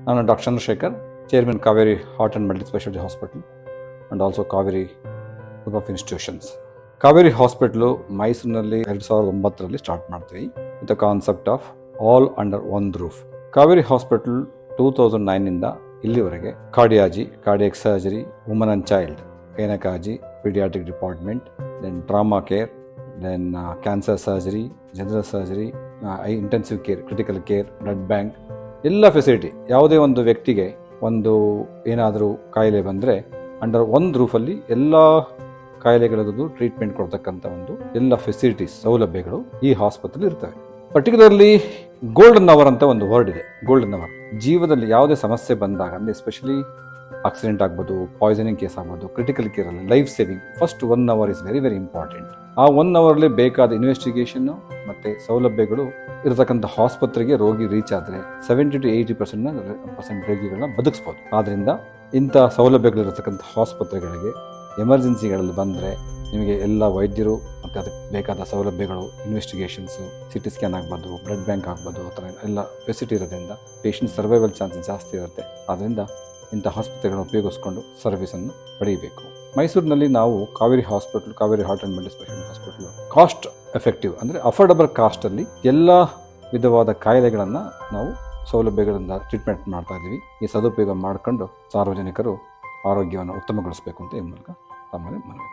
ನಾನು doctor Chandrashekhar, chairman Kaveri heart and multi speciality hospital and also Kaveri group of institutions. Kaveri hospital ಮೈಸೂರಿನಲ್ಲಿ 2009 start ಮಾಡ್ತೀವಿ with the concept of all under one roof. Kaveri hospital 2009 ಇಲ್ಲಿವರೆಗೆ cardiology, cardiac surgery, woman and child, gynaecology, paediatric department, then trauma care, then cancer surgery, general surgery, intensive care, critical care, blood bank, ಎಲ್ಲ facility. ಯಾವುದೇ ಒಂದು ವ್ಯಕ್ತಿಗೆ ಒಂದು ಏನಾದರೂ ಕಾಯಿಲೆ ಬಂದರೆ under ಒಂದು ರೂಫಲ್ಲಿ ಎಲ್ಲ ಕಾಯಿಲೆಗಳದ್ದು ಟ್ರೀಟ್ಮೆಂಟ್ ಕೊಡ್ತಕ್ಕಂಥ ಒಂದು ಎಲ್ಲ ಫೆಸಿಲಿಟೀಸ್, ಸೌಲಭ್ಯಗಳು ಈ ಆಸ್ಪತ್ರೆಯಲ್ಲಿ ಇರ್ತವೆ. ಪರ್ಟಿಕ್ಯುಲರ್ಲಿ ಗೋಲ್ಡನ್ ಅವರ್ ಅಂತ ಒಂದು ವರ್ಡ್ ಇದೆ. ಗೋಲ್ಡನ್ ಅವರ್ ಜೀವನದಲ್ಲಿ ಯಾವುದೇ ಸಮಸ್ಯೆ ಬಂದಾಗ, ಅಂದರೆ ಎಸ್ಪೆಷಲಿ ಆಕ್ಸಿಡೆಂಟ್ ಆಗ್ಬೋದು, ಪಾಯ್ಸನಿಂಗ್ ಕೇಸ್ ಆಗ್ಬೋದು, ಕ್ರಿಟಿಕಲ್ ಕೇರಲ್ಲಿ life saving first 1 hour is very very important. ಆ 1 hourಲಿ ಬೇಕಾದ ಇನ್ವೆಸ್ಟಿಗೇಷನ್ನು ಮತ್ತು ಸೌಲಭ್ಯಗಳು ಇರತಕ್ಕಂಥ ಆಸ್ಪತ್ರೆಗೆ ರೋಗಿ ರೀಚ್ ಆದರೆ 70 to 80% ರೋಗಿಗಳನ್ನ ಬದುಕಿಸ್ಬೋದು. ಆದ್ದರಿಂದ ಇಂಥ ಸೌಲಭ್ಯಗಳಿರತಕ್ಕಂಥ ಆಸ್ಪತ್ರೆಗಳಿಗೆ ಎಮರ್ಜೆನ್ಸಿಗಳಲ್ಲಿ ಬಂದರೆ ನಿಮಗೆ ಎಲ್ಲ ವೈದ್ಯರು ಮತ್ತು ಅದಕ್ಕೆ ಬೇಕಾದ ಸೌಲಭ್ಯಗಳು, ಇನ್ವೆಸ್ಟಿಗೇಷನ್ಸು, CT ಸ್ಕ್ಯಾನ್ ಆಗ್ಬೋದು, ಬ್ಲಡ್ ಬ್ಯಾಂಕ್ ಆಗ್ಬೋದು, ಆ ಥರ ಎಲ್ಲ ಫೆಸಿಲಿಟಿ ಇರೋದ್ರಿಂದ ಪೇಷಂಟ್ ಸರ್ವೈವಲ್ ಚಾನ್ಸಸ್ ಜಾಸ್ತಿ ಇರುತ್ತೆ. ಆದ್ದರಿಂದ ಇಂಥ ಆಸ್ಪತ್ರೆಗಳನ್ನು ಉಪಯೋಗಿಸ್ಕೊಂಡು ಸರ್ವಿಸನ್ನು ಪಡೆಯಬೇಕು. ಮೈಸೂರಿನಲ್ಲಿ ನಾವು Kaveri hospital, Kaveri heart and multi speciality hospital cost effective, ಅಂದರೆ ಅಫೋರ್ಡಬಲ್ ಕಾಸ್ಟಲ್ಲಿ ಎಲ್ಲ ವಿಧವಾದ ಕಾಯಿಲೆಗಳನ್ನು ನಾವು ಸೌಲಭ್ಯಗಳಿಂದ ಟ್ರೀಟ್ಮೆಂಟ್ ಮಾಡ್ತಾ ಇದ್ದೀವಿ. ಈ ಸದುಪಯೋಗ ಮಾಡಿಕೊಂಡು ಸಾರ್ವಜನಿಕರು ಆರೋಗ್ಯವನ್ನು ಉತ್ತಮಗೊಳಿಸಬೇಕು ಅಂತ ಈ ಮೂಲಕ ತಮ್ಮಲ್ಲಿ ಮನವಿ.